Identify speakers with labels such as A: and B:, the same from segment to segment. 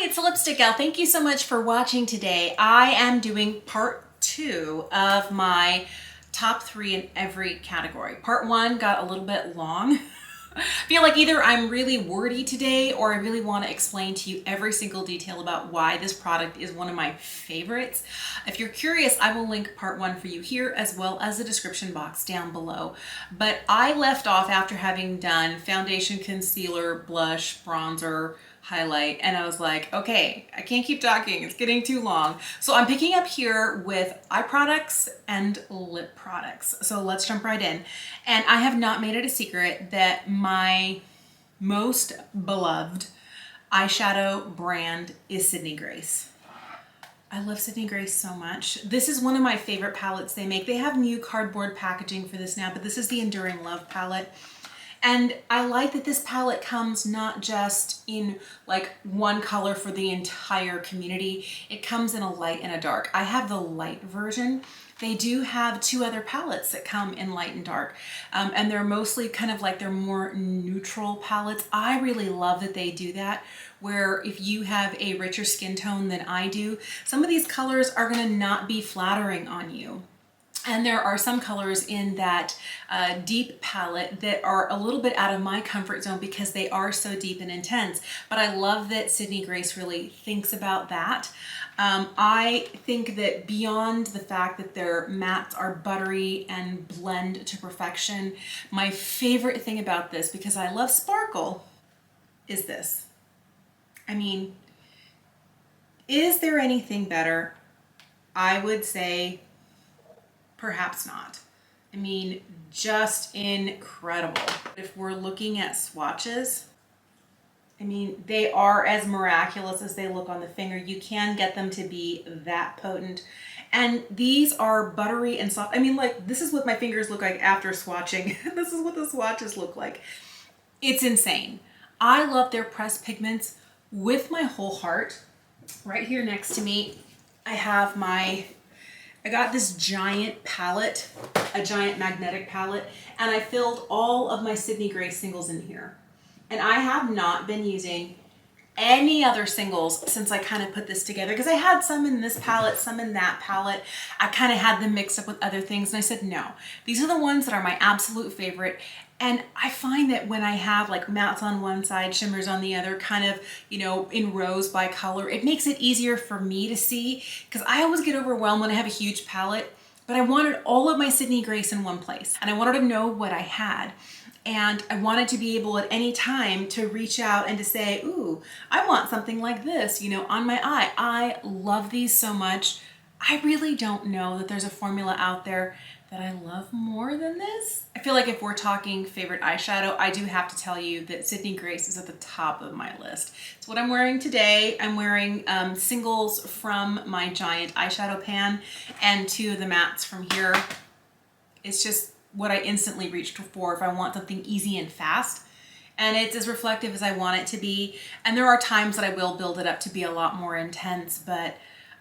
A: Hi, it's Lipstick Gal. Thank you so much for watching today. I am doing part 2 of my top 3 in every category. Part 1 got a little bit long. I feel like either I'm really wordy today or I really want to explain to you every single detail about why this product is one of my favorites. If you're curious, I will link part 1 for you here as well as the description box down below. But I left off after having done foundation, concealer, blush, bronzer, highlight, and I was like, okay, I can't keep talking, it's getting too long. So I'm picking up here with eye products and lip products. So let's jump right in. And I have not made it a secret that my most beloved eyeshadow brand is Sydney Grace. I love Sydney Grace so much. This is one of my favorite palettes they make. They have new cardboard packaging for this now, but this is the Enduring Love palette. And I like that this palette comes not just in like one color for the entire community. It comes in a light and a dark. I have the light version. They do have 2 other palettes that come in light and dark. And they're mostly kind of like they're more neutral palettes. I really love that they do that, where if you have a richer skin tone than I do, some of these colors are gonna not be flattering on you. And there are some colors in that deep palette that are a little bit out of my comfort zone because they are so deep and intense. But I love that Sydney Grace really thinks about that. I think that beyond the fact that their mattes are buttery and blend to perfection, my favorite thing about this, because I love sparkle, is this. I mean, is there anything better? I would say perhaps not. I mean, just incredible. If we're looking at swatches, I mean, they are as miraculous as they look on the finger. You can get them to be that potent. And these are buttery and soft. I mean, like, this is what my fingers look like after swatching. This is what the swatches look like. It's insane. I love their pressed pigments with my whole heart. Right here next to me, I have I got this giant palette, a giant magnetic palette, and I filled all of my Sydney Grace singles in here. And I have not been using any other singles since I kind of put this together, because I had some in this palette, some in that palette. I kind of had them mixed up with other things, and I said, no, these are the ones that are my absolute favorite. And I find that when I have like mattes on one side, shimmers on the other, kind of, you know, in rows by color, it makes it easier for me to see, because I always get overwhelmed when I have a huge palette, but I wanted all of my Sydney Grace in one place, and I wanted to know what I had. And I wanted to be able at any time to reach out and to say, ooh, I want something like this, you know, on my eye. I love these so much. I really don't know that there's a formula out there that I love more than this. I feel like if we're talking favorite eyeshadow, I do have to tell you that Sydney Grace is at the top of my list. It's what I'm wearing today. I'm wearing singles from my giant eyeshadow pan and 2 of the mattes from here. It's just what I instantly reach for if I want something easy and fast. And it's as reflective as I want it to be. And there are times that I will build it up to be a lot more intense, but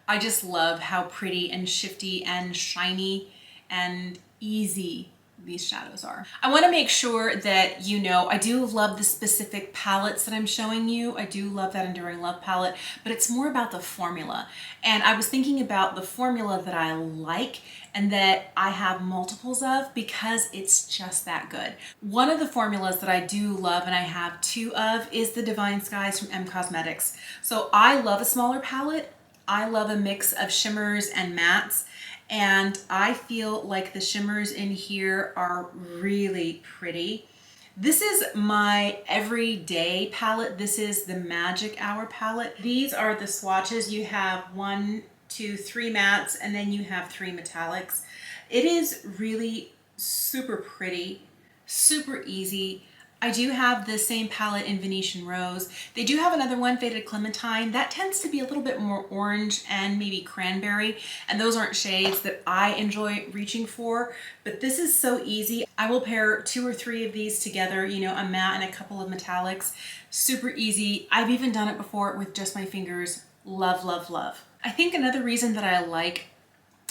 A: I just love how pretty and shifty and shiny and easy these shadows are. I want to make sure that you know I do love the specific palettes that I'm showing you. I do love that Enduring Love palette, but it's more about the formula. And I was thinking about the formula that I like and that I have multiples of because it's just that good. One of the formulas that I do love and I have 2 of is the Divine Skies from M Cosmetics. So I love a smaller palette. I love a mix of shimmers and mattes. And I feel like the shimmers in here are really pretty. This is my everyday palette. This is the Magic Hour palette. These are the swatches. You have 1, 2, 3 mattes, and then you have 3 metallics. It is really super pretty, super easy. I do have the same palette in Venetian Rose. They do have another one, Faded Clementine. That tends to be a little bit more orange and maybe cranberry, and those aren't shades that I enjoy reaching for, but this is so easy. I will pair 2 or 3 of these together, you know, a matte and a couple of metallics. Super easy. I've even done it before with just my fingers. Love, love, love. I think another reason that I like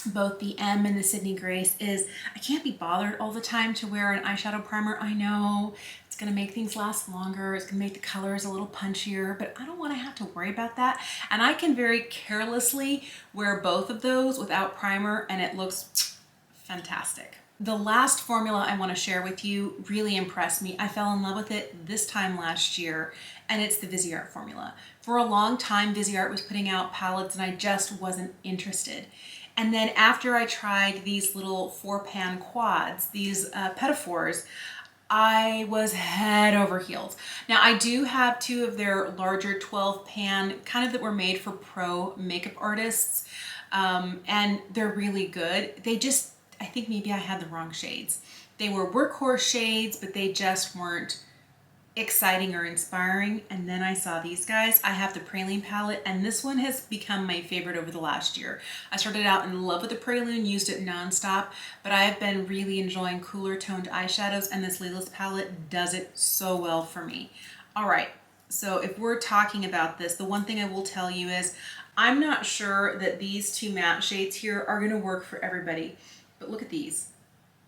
A: both the M and the Sydney Grace is I can't be bothered all the time to wear an eyeshadow primer. I know it's gonna make things last longer, it's gonna make the colors a little punchier, but I don't wanna have to worry about that. And I can very carelessly wear both of those without primer and it looks fantastic. The last formula I want to share with you really impressed me. I fell in love with it this time last year, and it's the Viseart formula. For a long time, Viseart was putting out palettes and I just wasn't interested. And then after I tried these little 4-pan quads, these Petits Fours, I was head over heels. Now I do have 2 of their larger 12-pan, kind of that were made for pro makeup artists, and they're really good. They just, I think maybe I had the wrong shades. They were workhorse shades, but they just weren't exciting or inspiring. And then I saw these guys. I have the Praline palette, and this one has become my favorite over the last year. I started out in love with the Praline, used it nonstop, but I have been really enjoying cooler toned eyeshadows, and this Lilas palette does it so well for me. All right, so if we're talking about this, the one thing I will tell you is I'm not sure that these 2 matte shades here are gonna work for everybody. But look at these.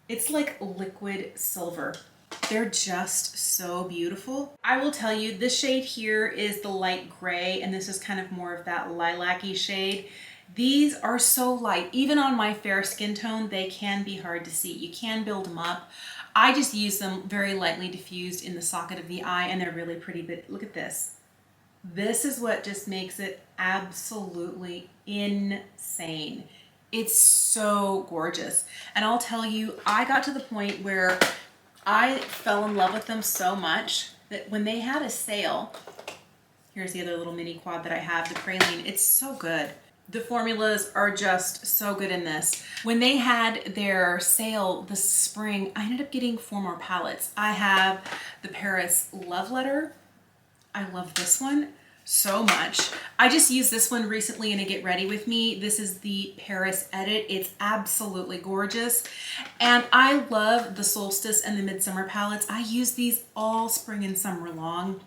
A: It's like liquid silver. They're just so beautiful. I will tell you, this shade here is the light gray, and this is kind of more of that lilac-y shade. These are so light. Even on my fair skin tone, they can be hard to see. You can build them up. I just use them very lightly diffused in the socket of the eye, and they're really pretty, but look at this. This is what just makes it absolutely insane. It's so gorgeous. And I'll tell you, I got to the point where I fell in love with them so much that when they had a sale, here's the other little mini quad that I have, the Praline, it's so good. The formulas are just so good in this. When they had their sale this spring, I ended up getting 4 more palettes. I have the Paris Love Letter. I love this one so much. I just used this one recently in a Get Ready With Me. This is the Paris Edit. It's absolutely gorgeous. And I love the Solstice and the Midsummer palettes. I use these all spring and summer long.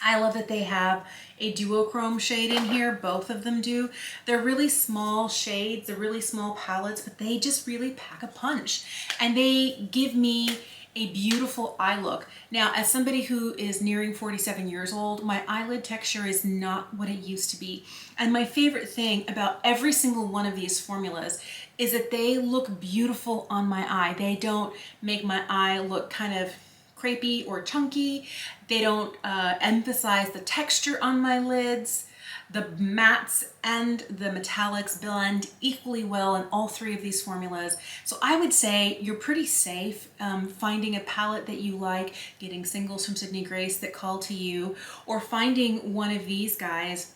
A: I love that they have a duochrome shade in here. Both of them do. They're really small shades, they're really small palettes, but they just really pack a punch. And they give me a beautiful eye look. Now, as somebody who is nearing 47 years old, my eyelid texture is not what it used to be. And my favorite thing about every single one of these formulas is that they look beautiful on my eye. They don't make my eye look kind of crepey or chunky. They don't emphasize the texture on my lids. The mattes and the metallics blend equally well in all 3 of these formulas. So I would say you're pretty safe finding a palette that you like, getting singles from Sydney Grace that call to you, or finding one of these guys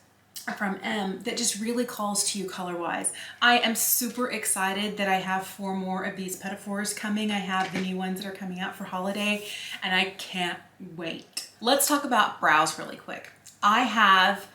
A: from M that just really calls to you color-wise. I am super excited that I have 4 more of these Petits Fours coming. I have the new ones that are coming out for holiday, and I can't wait. Let's talk about brows really quick. I have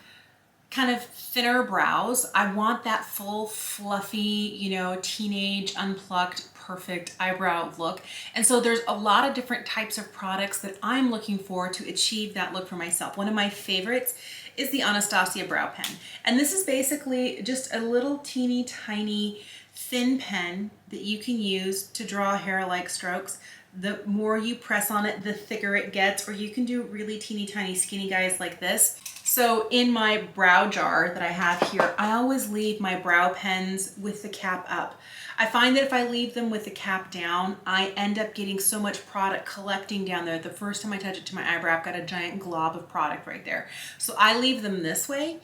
A: kind of thinner brows. I want that full, fluffy, you know, teenage, unplucked, perfect eyebrow look. And so there's a lot of different types of products that I'm looking for to achieve that look for myself. One of my favorites is the Anastasia brow pen. And this is basically just a little teeny tiny thin pen that you can use to draw hair-like strokes. The more you press on it, the thicker it gets, or you can do really teeny tiny skinny guys like this. So in my brow jar that I have here, I always leave my brow pens with the cap up. I find that if I leave them with the cap down, I end up getting so much product collecting down there. The first time I touch it to my eyebrow, I've got a giant glob of product right there. So I leave them this way,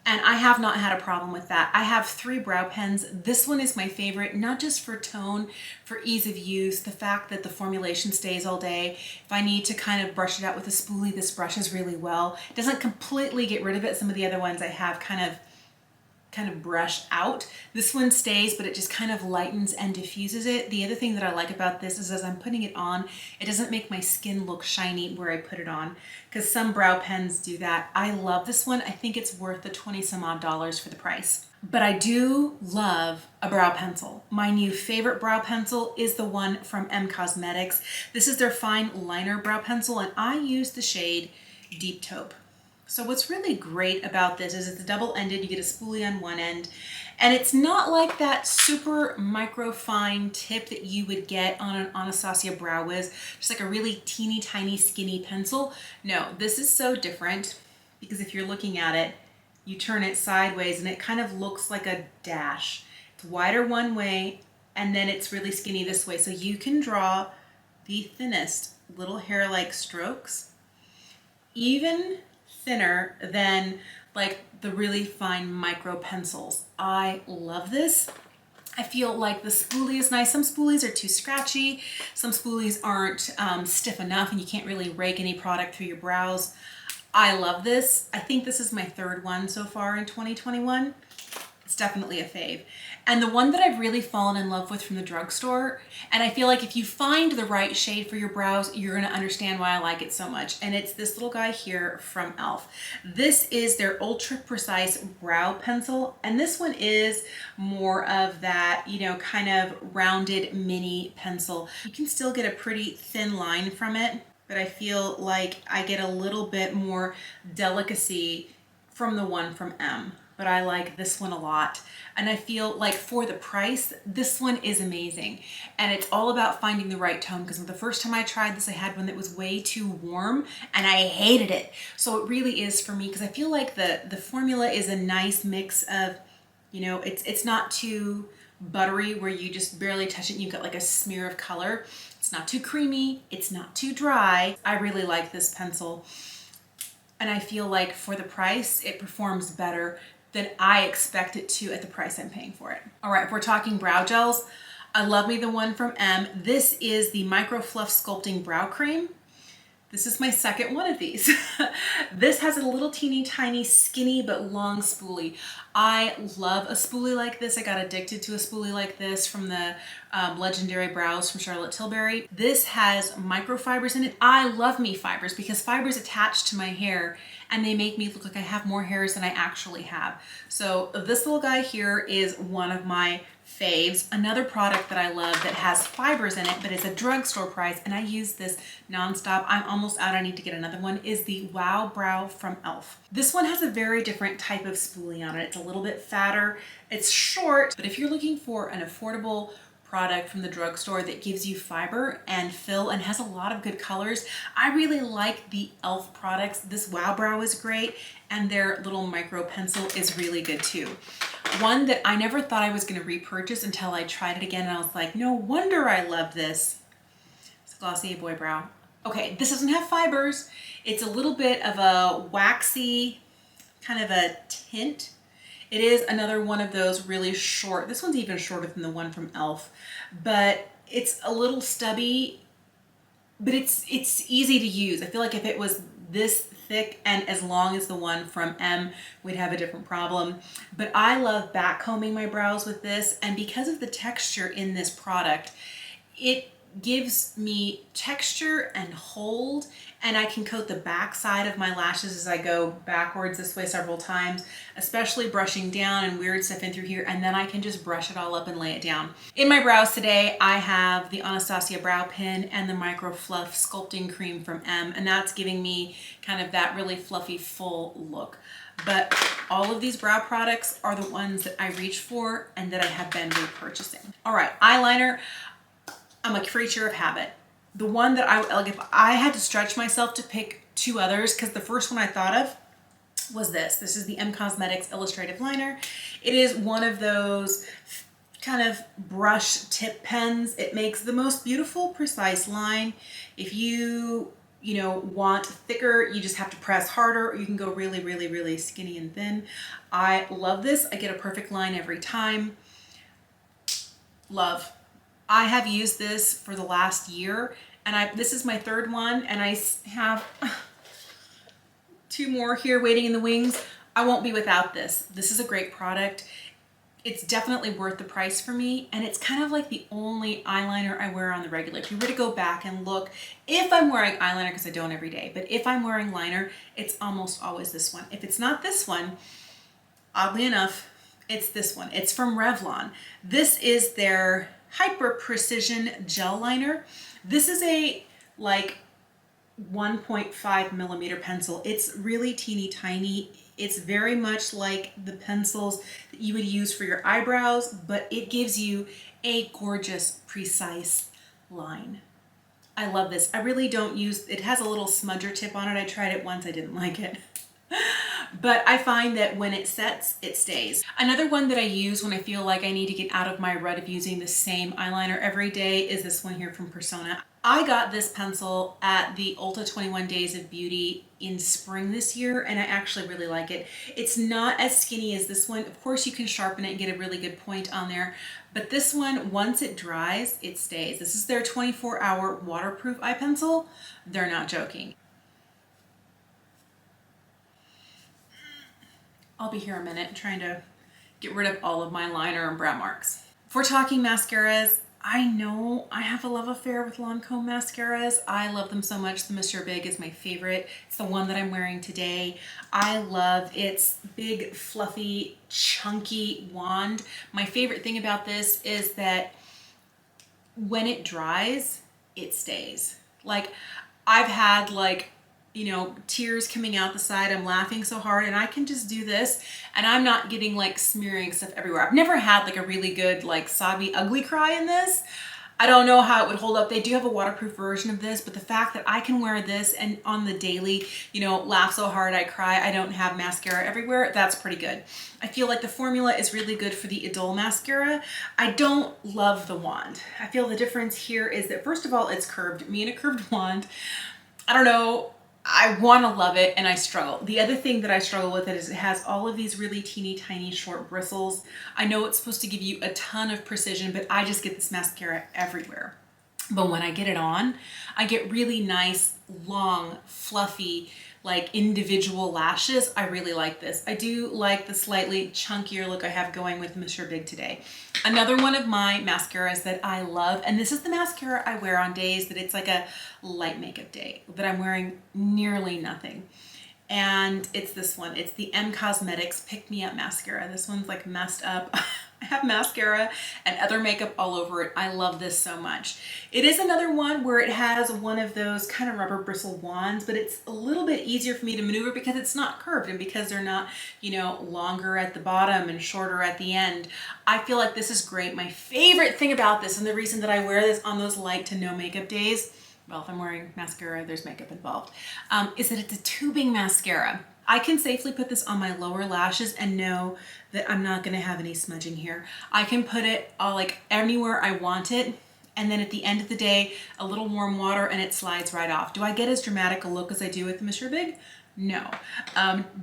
A: and I have not had a problem with that. I have 3 brow pens. This one is my favorite, not just for tone, for ease of use, the fact that the formulation stays all day. If I need to kind of brush it out with a spoolie, this brushes really well. It doesn't completely get rid of it. Some of the other ones I have kind of brush out. This one stays, but it just kind of lightens and diffuses it. The other thing that I like about this is as I'm putting it on, it doesn't make my skin look shiny where I put it on, because some brow pens do that. I love this one. I think it's worth the 20 some odd dollars for the price. But I do love a brow pencil. My new favorite brow pencil is the one from M Cosmetics. This is their fine liner brow pencil, and I use the shade Deep Taupe. So what's really great about this is it's double-ended. You get a spoolie on one end, and it's not like that super micro fine tip that you would get on an Anastasia Brow Wiz, just like a really teeny tiny skinny pencil. No, this is so different because if you're looking at it, you turn it sideways and it kind of looks like a dash. It's wider one way and then it's really skinny this way. So you can draw the thinnest little hair-like strokes, even thinner than like the really fine micro pencils. I love this. I feel like the spoolie is nice. Some spoolies are too scratchy. Some spoolies aren't stiff enough and you can't really rake any product through your brows. I love this. I think this is my third one so far in 2021. It's definitely a fave. And the one that I've really fallen in love with from the drugstore, and I feel like if you find the right shade for your brows, you're gonna understand why I like it so much. And it's this little guy here from e.l.f. This is their Ultra Precise Brow Pencil. And this one is more of that, you know, kind of rounded mini pencil. You can still get a pretty thin line from it, but I feel like I get a little bit more delicacy from the one from M. But I like this one a lot. And I feel like for the price, this one is amazing. And it's all about finding the right tone, because the first time I tried this, I had one that was way too warm and I hated it. So it really is for me, because I feel like the formula is a nice mix of, you know, it's not too buttery where you just barely touch it and you've got like a smear of color. It's not too creamy, it's not too dry. I really like this pencil. And I feel like for the price, it performs better than I expect it to at the price I'm paying for it. All right, if we're talking brow gels, I love me the one from M. This is the Micro Fluff Sculpting Brow Cream. This is my second one of these. This has a little teeny tiny skinny but long spoolie. I love a spoolie like this. I got addicted to a spoolie like this from the Legendary Brows from Charlotte Tilbury. This has microfibers in it. I love me fibers because fibers attach to my hair and they make me look like I have more hairs than I actually have. So this little guy here is one of my faves. Another product that I love that has fibers in it, but it's a drugstore price, and I use this nonstop. I'm almost out. I need to get another one, is the Wow Brow from e.l.f. This one has a very different type of spoolie on it. It's a little bit fatter. It's short, but if you're looking for an affordable product from the drugstore that gives you fiber and fill and has a lot of good colors, I really like the e.l.f. products. This Wow Brow is great, and their little micro pencil is really good too. One that I never thought I was going to repurchase until I tried it again and I was like, no wonder I love this. It's Glossier Boy Brow. Okay, this doesn't have fibers. It's a little bit of a waxy kind of a tint. It is another one of those really short. This one's even shorter than the one from e.l.f. But it's a little stubby, but it's easy to use. I feel like if it was this thick and as long as the one from M, we'd have a different problem. But I love backcombing my brows with this, and because of the texture in this product, it gives me texture and hold, and I can coat the back side of my lashes as I go backwards this way several times, especially brushing down and weird stuff in through here, and then I can just brush it all up and lay it down. In my brows today, I have the Anastasia Brow Pen and the Micro Fluff Sculpting Cream from M, and that's giving me kind of that really fluffy, full look. But all of these brow products are the ones that I reach for and that I have been repurchasing. All right, eyeliner. I'm a creature of habit. The one that like if I had to stretch myself to pick two others, because the first one I thought of was this. This is the M Cosmetics Illustrative Liner. It is one of those kind of brush tip pens. It makes the most beautiful, precise line. If you want thicker, you just have to press harder, or you can go really, really, really skinny and thin. I love this. I get a perfect line every time. Love. I have used this for the last year, and this is my third one, and I have two more here waiting in the wings. I won't be without this. This is a great product. It's definitely worth the price for me, and it's kind of like the only eyeliner I wear on the regular. If you were to go back and look, if I'm wearing eyeliner, because I don't every day, but if I'm wearing liner, it's almost always this one. If it's not this one, oddly enough, it's this one. It's from Revlon. This is their Hyper Precision Gel Liner. This is a like 1.5 millimeter pencil. It's really teeny tiny. It's very much like the pencils that you would use for your eyebrows, but it gives you a gorgeous, precise line. I love this. I really don't use, it has a little smudger tip on it. I tried it once, I didn't like it. But I find that when it sets, it stays. Another one that I use when I feel like I need to get out of my rut of using the same eyeliner every day is this one here from Persona. I got this pencil at the Ulta 21 Days of Beauty in spring this year, and I actually really like it. It's not as skinny as this one. Of course, you can sharpen it and get a really good point on there, but this one, once it dries, it stays. This is their 24-hour waterproof eye pencil. They're not joking. I'll be here a minute trying to get rid of all of my liner and brow marks. If we're talking mascaras, I know I have a love affair with Lancome mascaras. I love them so much. The Monsieur Big is my favorite. It's the one that I'm wearing today. I love its big, fluffy, chunky wand. My favorite thing about this is that when it dries, it stays. Like, I've had like, you know, tears coming out the side. I'm laughing so hard, and I can just do this and I'm not getting like smearing stuff everywhere. I've never had like a really good like sobby ugly cry in this. I don't know how it would hold up. They do have a waterproof version of this, but the fact that I can wear this and on the daily, you know, laugh so hard I cry, I don't have mascara everywhere, that's pretty good. I feel like the formula is really good for the Idol mascara. I don't love the wand. I feel the difference here is that, first of all, it's curved. Me and a curved wand, I don't know, I want to love it and I struggle. The other thing that I struggle with it is it has all of these really teeny tiny short bristles. I know it's supposed to give you a ton of precision, but I just get this mascara everywhere. But when I get it on, I get really nice, long, fluffy, like individual lashes. I really like this. I do like the slightly chunkier look I have going with Monsieur Big today. Another one of my mascaras that I love, and this is the mascara I wear on days that it's like a light makeup day, that I'm wearing nearly nothing. And it's this one. It's the M Cosmetics Pick Me Up Mascara. This one's like messed up. I have mascara and other makeup all over it. I love this so much. It is another one where it has one of those kind of rubber bristle wands, but it's a little bit easier for me to maneuver because it's not curved and because they're not, you know, longer at the bottom and shorter at the end. I feel like this is great. My favorite thing about this, and the reason that I wear this on those light to no makeup days, well, if I'm wearing mascara, there's makeup involved, is that it's a tubing mascara. I can safely put this on my lower lashes and know that I'm not gonna have any smudging here. I can put it like anywhere I want it, and then at the end of the day, a little warm water and it slides right off. Do I get as dramatic a look as I do with the Monsieur Big? No.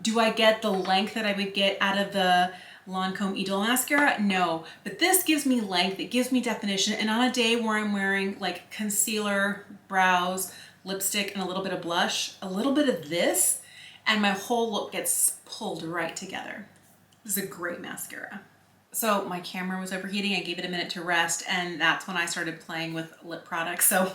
A: Do I get the length that I would get out of the Lancome Idol mascara? No. But this gives me length, it gives me definition, and on a day where I'm wearing like concealer, brows, lipstick, and a little bit of blush, a little bit of this, and my whole look gets pulled right together. This is a great mascara. So my camera was overheating. I gave it a minute to rest, and that's when I started playing with lip products. So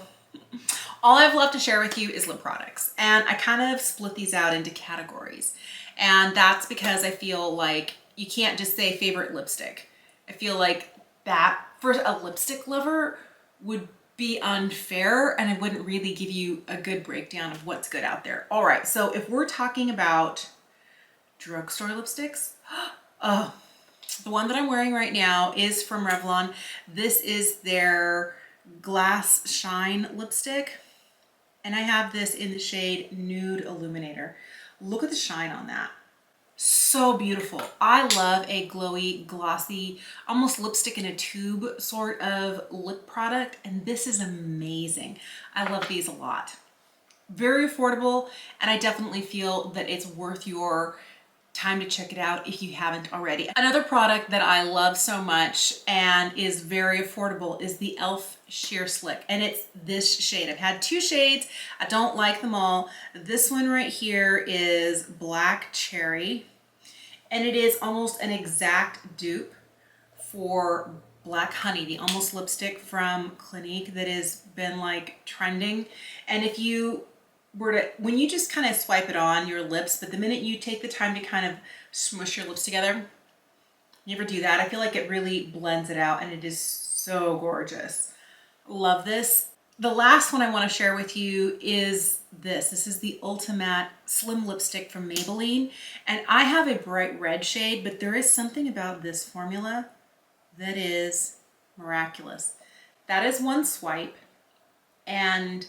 A: all I have left to share with you is lip products. And I kind of split these out into categories. And that's because I feel like you can't just say favorite lipstick. I feel like that for a lipstick lover would be unfair, and I wouldn't really give you a good breakdown of what's good out there. All right, so if we're talking about drugstore lipsticks, oh, the one that I'm wearing right now is from Revlon. This is their Glass Shine lipstick, and I have this in the shade Nude Illuminator. Look at the shine on that. So beautiful. I love a glowy, glossy, almost lipstick in a tube sort of lip product, and this is amazing. I love these a lot. Very affordable, and I definitely feel that it's worth your time to check it out if you haven't already. Another product that I love so much and is very affordable is the e.l.f. Sheer Slick, and it's this shade. I've had two shades. I don't like them all. This one right here is Black Cherry, and it is almost an exact dupe for Black Honey, the almost lipstick from Clinique that has been like trending. And if you were to, when you just kind of swipe it on your lips, but the minute you take the time to kind of smush your lips together, you ever do that? I feel like it really blends it out, and it is so gorgeous. Love this. The last one I want to share with you is this. This is the Ultimate Slim Lipstick from Maybelline. And I have a bright red shade, but there is something about this formula that is miraculous. That is one swipe and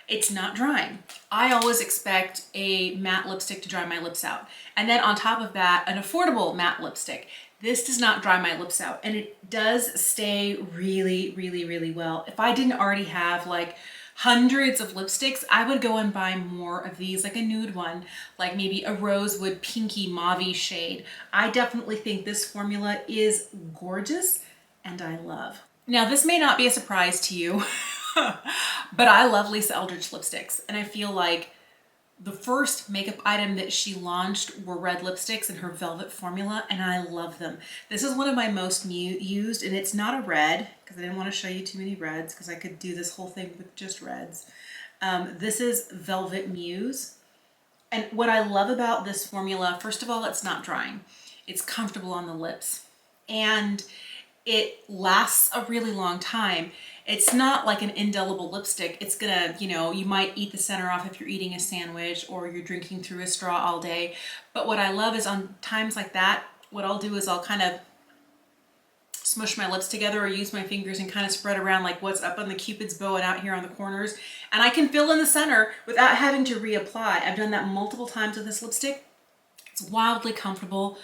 A: it's not drying. I always expect a matte lipstick to dry my lips out. And then on top of that, an affordable matte lipstick. This does not dry my lips out, and it does stay really, really, really well. If I didn't already have like hundreds of lipsticks, I would go and buy more of these, like a nude one, like maybe a rosewood pinky mauve shade. I definitely think this formula is gorgeous and I love. Now, this may not be a surprise to you, but I love Lisa Eldridge lipsticks, and I feel like the first makeup item that she launched were red lipsticks in her Velvet formula, and I love them. This is one of my most used, and it's not a red, because I didn't want to show you too many reds, because I could do this whole thing with just reds. This is Velvet Muse, and what I love about this formula, first of all, it's not drying. It's comfortable on the lips, and it lasts a really long time. It's not like an indelible lipstick. It's gonna, you know, you might eat the center off if you're eating a sandwich or you're drinking through a straw all day. But what I love is on times like that, what I'll do is I'll kind of smush my lips together or use my fingers and kind of spread around like what's up on the Cupid's bow and out here on the corners. And I can fill in the center without having to reapply. I've done that multiple times with this lipstick. It's wildly comfortable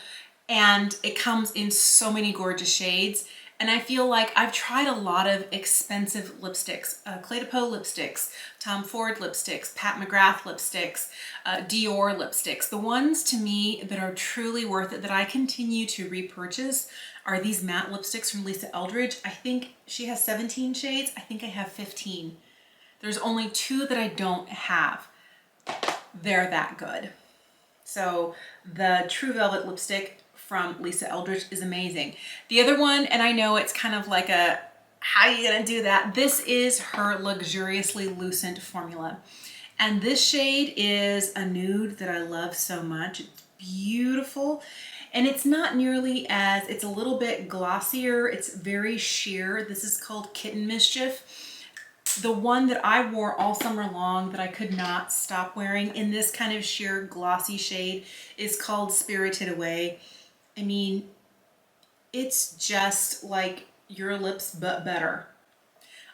A: and it comes in so many gorgeous shades. And I feel like I've tried a lot of expensive lipsticks, Clé de Peau lipsticks, Tom Ford lipsticks, Pat McGrath lipsticks, Dior lipsticks. The ones to me that are truly worth it that I continue to repurchase are these matte lipsticks from Lisa Eldridge. I think she has 17 shades. I think I have 15. There's only 2 that I don't have. They're that good. So the True Velvet lipstick from Lisa Eldridge is amazing. The other one, and I know it's kind of like a, how are you gonna do that? This is her Luxuriously Lucent formula. And this shade is a nude that I love so much. It's beautiful. And it's not nearly as, it's a little bit glossier. It's very sheer. This is called Kitten Mischief. The one that I wore all summer long that I could not stop wearing in this kind of sheer glossy shade is called Spirited Away. I mean, it's just like your lips, but better.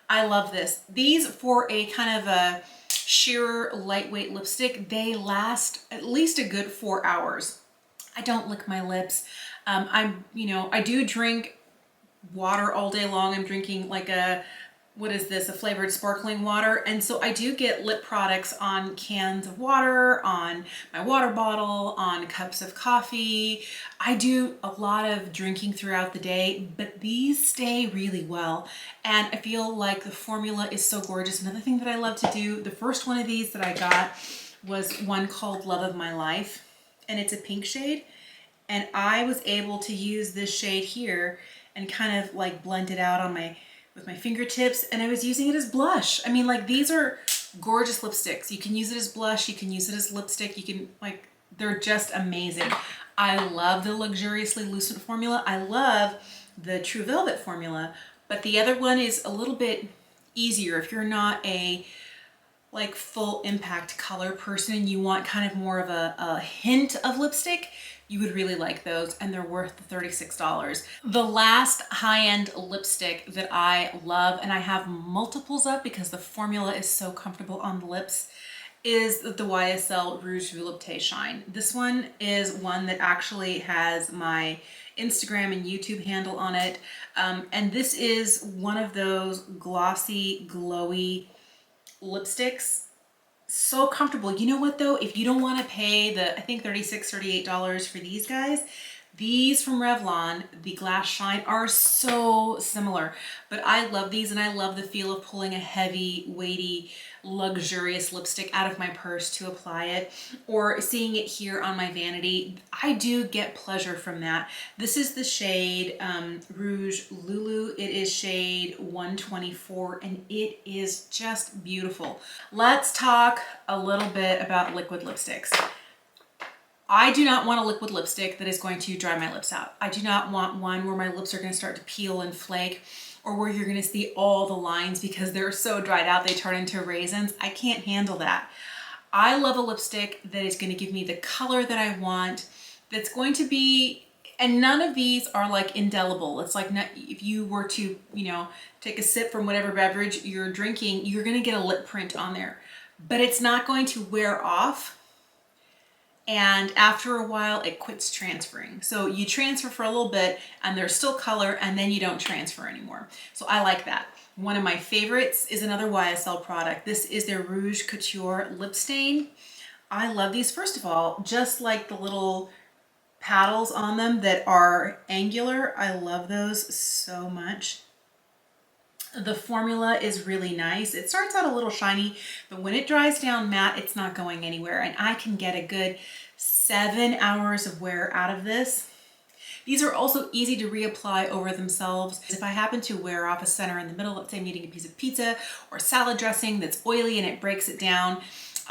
A: I love this. These, for a kind of a sheer lightweight lipstick, they last at least a good 4 hours. I don't lick my lips. I do drink water all day long. I'm drinking like a flavored sparkling water. And so I do get lip products on cans of water, on my water bottle, on cups of coffee. I do a lot of drinking throughout the day, but these stay really well. And I feel like the formula is so gorgeous. Another thing that I love to do, the first one of these that I got was one called Love of My Life, and it's a pink shade. And I was able to use this shade here and kind of like blend it out on with my fingertips, and I was using it as blush. I mean, like, these are gorgeous lipsticks. You can use it as blush, you can use it as lipstick, you can, like, they're just amazing. I love the Luxuriously Lucent formula. I love the True Velvet formula, but the other one is a little bit easier if you're not a like full impact color person and you want kind of more of a hint of lipstick. You would really like those, and they're worth the $36. The last high-end lipstick that I love, and I have multiples of because the formula is so comfortable on the lips, is the YSL Rouge Volupté Shine. This one is one that actually has my Instagram and YouTube handle on it. And this is one of those glossy, glowy lipsticks. So comfortable. You know what though? If you don't want to pay the, I think $36, $38 for these guys, these from Revlon, the Glass Shine, are so similar. But I love these, and I love the feel of pulling a heavy, weighty, luxurious lipstick out of my purse to apply it, or seeing it here on my vanity. I do get pleasure from that. This is the shade Rouge Lulu. It is shade 124, and it is just beautiful. Let's talk a little bit about liquid lipsticks. I do not want a liquid lipstick that is going to dry my lips out. I do not want one where my lips are going to start to peel and flake, or where you're going to see all the lines because they're so dried out they turn into raisins. I can't handle that. I love a lipstick that is going to give me the color that I want, that's going to be, and none of these are like indelible. It's like, not, if you were to, you know, take a sip from whatever beverage you're drinking, you're going to get a lip print on there, but it's not going to wear off. And after a while, it quits transferring. So you transfer for a little bit and there's still color, and then you don't transfer anymore. So I like that. One of my favorites is another YSL product. This is their Rouge Couture Lip Stain. I love these. First of all, just like the little paddles on them that are angular, I love those so much. The formula is really nice. It starts out a little shiny, but when it dries down matte, it's not going anywhere. And I can get a good 7 hours of wear out of this. These are also easy to reapply over themselves. If I happen to wear off a center in the middle, let's say I'm eating a piece of pizza or salad dressing that's oily and it breaks it down,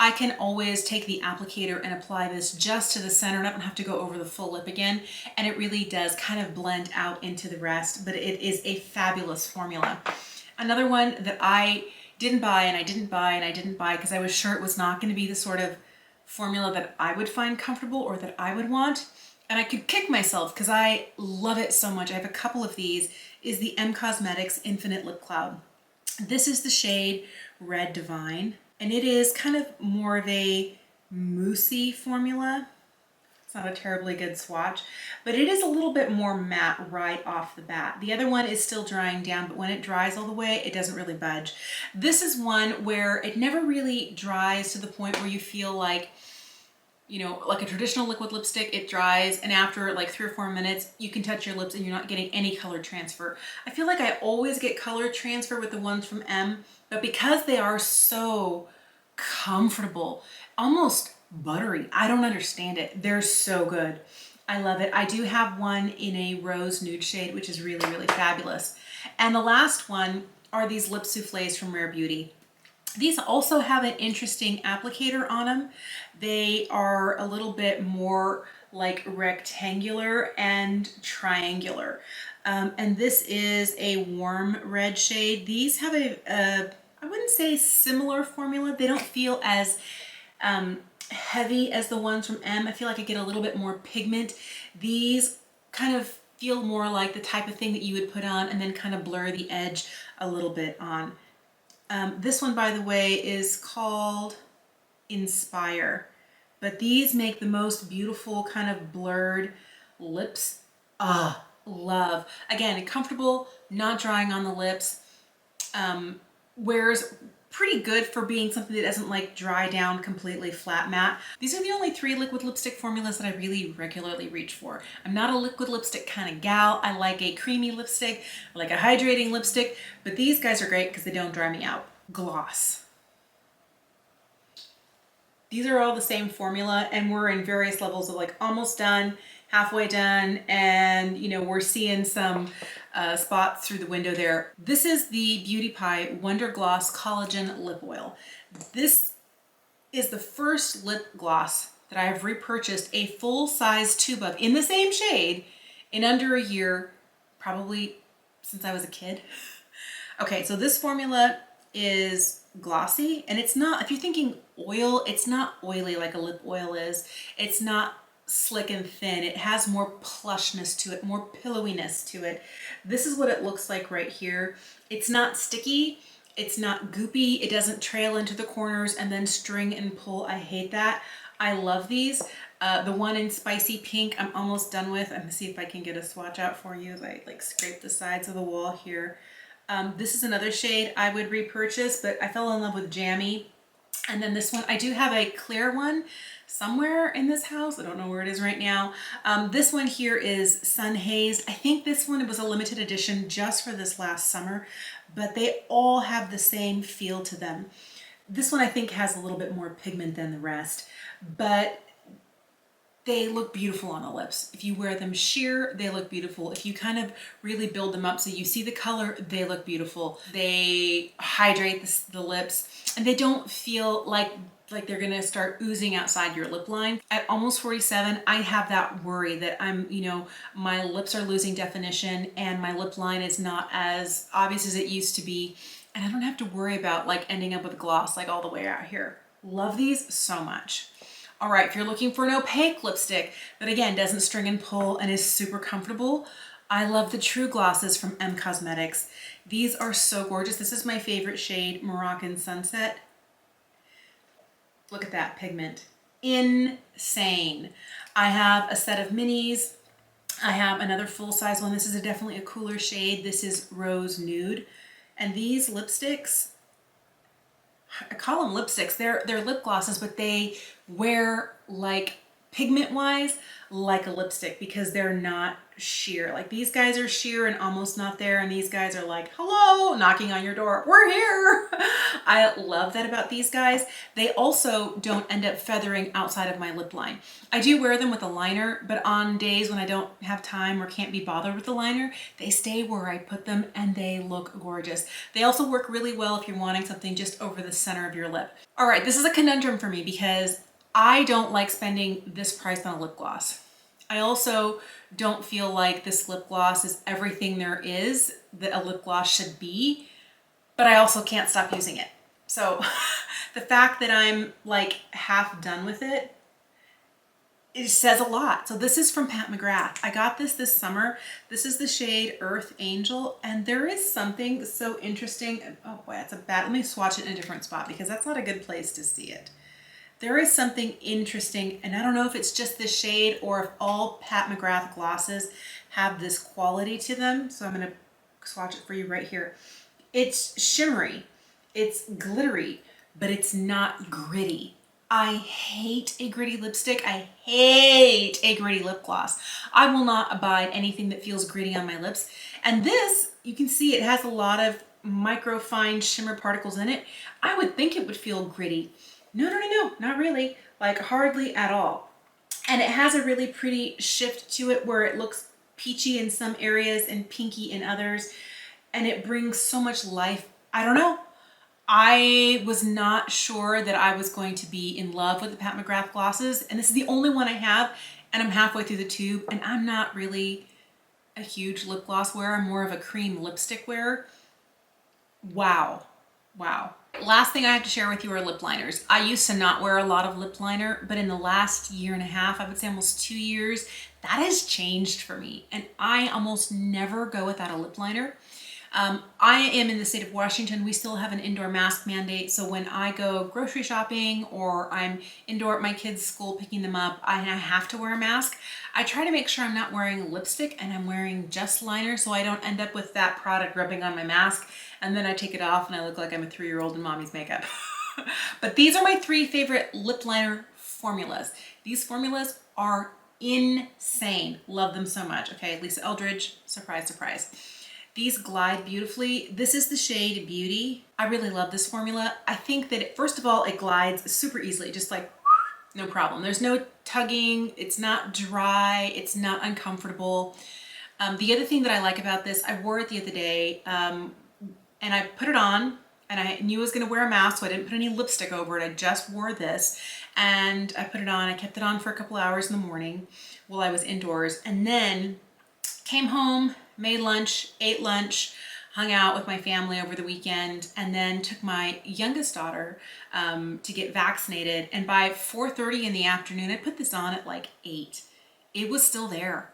A: I can always take the applicator and apply this just to the center, and I don't have to go over the full lip again. And it really does kind of blend out into the rest, but it is a fabulous formula. Another one that I didn't buy, and I didn't buy because I was sure it was not going to be the sort of formula that I would find comfortable or that I would want. And I could kick myself because I love it so much. I have a couple of these, is the M Cosmetics Infinite Lip Cloud. This is the shade Red Divine. And it is kind of more of a moussey formula. It's not a terribly good swatch, but it is a little bit more matte right off the bat. The other one is still drying down, but when it dries all the way, it doesn't really budge. This is one where it never really dries to the point where you feel like, you know, like a traditional liquid lipstick, it dries, and after like 3 or 4 minutes, you can touch your lips and you're not getting any color transfer. I feel like I always get color transfer with the ones from M, but because they are so comfortable, almost buttery, I don't understand it. They're so good. I love it. I do have one in a rose nude shade, which is really, really fabulous. And the last one are these lip souffles from Rare Beauty. These also have an interesting applicator on them. They are a little bit more like rectangular and triangular. And this is a warm red shade. These have a I wouldn't say similar formula. They don't feel as heavy as the ones from M. I feel like I get a little bit more pigment. These kind of feel more like the type of thing that you would put on and then kind of blur the edge a little bit on. This one, by the way, is called Inspire, but these make the most beautiful kind of blurred lips. Love. Again, comfortable, not drying on the lips, wears pretty good for being something that doesn't like dry down completely flat matte. These are the only 3 liquid lipstick formulas that I really regularly reach for. I'm not a liquid lipstick kind of gal. I like a creamy lipstick, I like a hydrating lipstick, but these guys are great because they don't dry me out. Gloss. These are all the same formula, and we're in various levels of like almost done, halfway done, and you know, we're seeing some spots through the window there. This is the Beauty Pie Wonder Gloss Collagen Lip Oil. This is the first lip gloss that I have repurchased a full-size tube of in the same shade in under a year, probably since I was a kid. Okay, so this formula is glossy, and it's not, if you're thinking oil, it's not oily like a lip oil is. It's not slick and thin. It has more plushness to it, more pillowiness to it. This is what it looks like right here. It's not sticky, it's not goopy, it doesn't trail into the corners and then string and pull. I hate that. I love these. The one in Spicy Pink I'm almost done with. I'm gonna see if I can get a swatch out for you as I like scrape the sides of the wall here. This is another shade I would repurchase, but I fell in love with Jammy. And then this one, I do have a clear one somewhere in this house. I don't know where it is right now. This one here is Sun Hazed. I think this one was a limited edition just for this last summer, but they all have the same feel to them. This one I think has a little bit more pigment than the rest, but they look beautiful on the lips. If you wear them sheer, they look beautiful. If you kind of really build them up so you see the color, they look beautiful. They hydrate the lips, and they don't feel like like they're gonna start oozing outside your lip line. At almost 47, I have that worry that my lips are losing definition and my lip line is not as obvious as it used to be. And I don't have to worry about like ending up with gloss like all the way out here. Love these so much. All right, if you're looking for an opaque lipstick that again doesn't string and pull and is super comfortable, I love the True Glosses from M Cosmetics. These are so gorgeous. This is my favorite shade, Moroccan Sunset. Look at that pigment. Insane. I have a set of minis. I have another full-size one. This is definitely a cooler shade. This is Rose Nude. And these lipsticks, I call them lipsticks. They're lip glosses, but they wear like pigment-wise like a lipstick because they're not sheer. Like these guys are sheer and almost not there, and these guys are like, hello, knocking on your door, we're here. I love that about these guys. They also don't end up feathering outside of my lip line. I do wear them with a liner, but on days when I don't have time or can't be bothered with the liner, they stay where I put them and they look gorgeous. They also work really well if you're wanting something just over the center of your lip. All right, this is a conundrum for me because I don't like spending this price on a lip gloss. I also don't feel like this lip gloss is everything there is that a lip gloss should be, but I also can't stop using it. So the fact that I'm like half done with it, it says a lot. So this is from Pat McGrath. I got this summer. This is the shade Earth Angel, and there is something so interesting. Oh boy, that's a bad, let me swatch it in a different spot because that's not a good place to see it. There is something interesting, and I don't know if it's just the shade or if all Pat McGrath glosses have this quality to them. So I'm gonna swatch it for you right here. It's shimmery, it's glittery, but it's not gritty. I hate a gritty lipstick. I hate a gritty lip gloss. I will not abide anything that feels gritty on my lips. And this, you can see it has a lot of micro fine shimmer particles in it. I would think it would feel gritty. No, not really, like hardly at all. And it has a really pretty shift to it where it looks peachy in some areas and pinky in others. And it brings so much life. I don't know. I was not sure that I was going to be in love with the Pat McGrath glosses. And this is the only one I have. And I'm halfway through the tube. And I'm not really a huge lip gloss wearer. I'm more of a cream lipstick wearer. Wow. Wow. Last thing I have to share with you are lip liners. I used to not wear a lot of lip liner, but in the last year and a half, I would say almost 2 years, that has changed for me. And I almost never go without a lip liner. I am in the state of Washington. We still have an indoor mask mandate. So when I go grocery shopping or I'm indoor at my kids' school picking them up, I have to wear a mask. I try to make sure I'm not wearing lipstick and I'm wearing just liner so I don't end up with that product rubbing on my mask and then I take it off and I look like I'm a 3-year-old in mommy's makeup. But these are my 3 favorite lip liner formulas. These formulas are insane. Love them so much. Okay, Lisa Eldridge, surprise, surprise. These glide beautifully. This is the shade Beauty. I really love this formula. I think that first of all, it glides super easily, just like no problem. There's no tugging, it's not dry, it's not uncomfortable. The other thing that I like about this, I wore it the other day and I put it on and I knew I was gonna wear a mask, so I didn't put any lipstick over it. I just wore this and I put it on. I kept it on for a couple hours in the morning while I was indoors and then came home, made lunch, ate lunch, hung out with my family over the weekend, and then took my youngest daughter to get vaccinated. And by 4:30 in the afternoon, I put this on at like 8. It was still there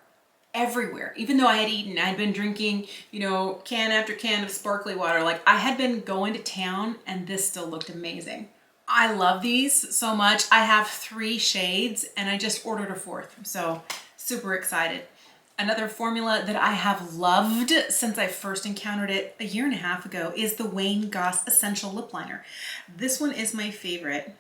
A: everywhere. Even though I had eaten, I had been drinking, can after can of sparkly water. Like I had been going to town and this still looked amazing. I love these so much. I have 3 shades and I just ordered a 4th. So super excited. Another formula that I have loved since I first encountered it a year and a half ago is the Wayne Goss Essential Lip Liner. This one is my favorite.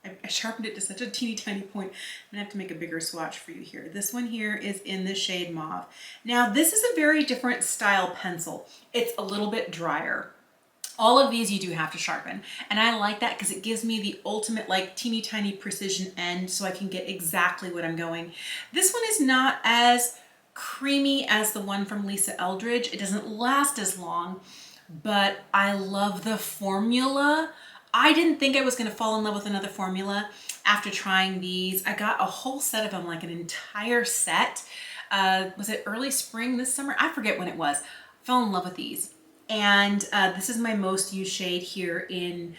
A: I sharpened it to such a teeny tiny point. I'm gonna have to make a bigger swatch for you here. This one here is in the shade Mauve. Now this is a very different style pencil. It's a little bit drier. All of these you do have to sharpen. And I like that because it gives me the ultimate like teeny tiny precision end so I can get exactly what I'm going. This one is not as creamy as the one from Lisa Eldridge. It doesn't last as long, but I love the formula. I didn't think I was going to fall in love with another formula after trying these. I got a whole set of them, like an entire set. Was it early spring this summer? I forget when it was. Fell in love with these. And this is my most used shade here in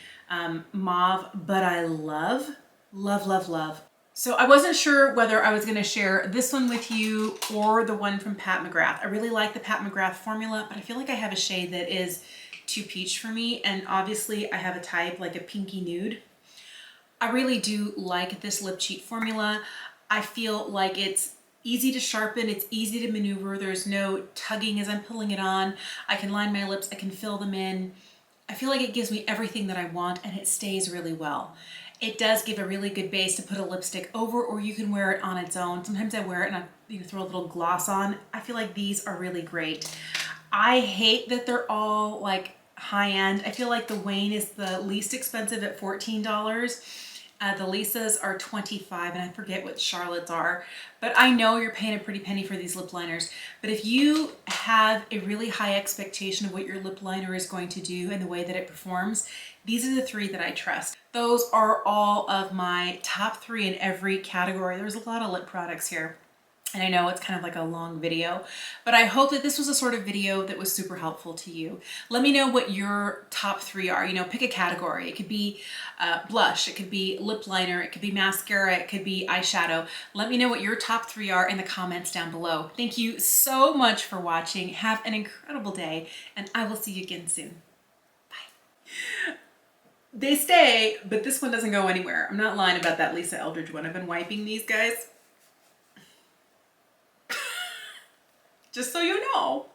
A: mauve, but I love, love, love, love. So I wasn't sure whether I was going to share this one with you or the one from Pat McGrath. I really like the Pat McGrath formula, but I feel like I have a shade that is too peach for me. And obviously I have a type like a pinky nude. I really do like this lip cheat formula. I feel like it's easy to sharpen, it's easy to maneuver, there's no tugging as I'm pulling it on. I can line my lips, I can fill them in. I feel like it gives me everything that I want and it stays really well. It does give a really good base to put a lipstick over, or you can wear it on its own. Sometimes I wear it and I throw a little gloss on. I feel like these are really great. I hate that they're all like high end. I feel like the Wayne is the least expensive at $14. The Lilas are $25, and I forget what Charlotte's are, but I know you're paying a pretty penny for these lip liners. But if you have a really high expectation of what your lip liner is going to do and the way that it performs, these are the three that I trust. Those are all of my top 3 in every category. There's a lot of lip products here. And I know it's kind of like a long video, but I hope that this was a sort of video that was super helpful to you. Let me know what your top 3 are. You know, pick a category. It could be blush, it could be lip liner, it could be mascara, it could be eyeshadow. Let me know what your top 3 are in the comments down below. Thank you so much for watching. Have an incredible day, and I will see you again soon. Bye. They stay, but this one doesn't go anywhere. I'm not lying about that Lisa Eldridge one. I've been wiping these guys. Just so you know.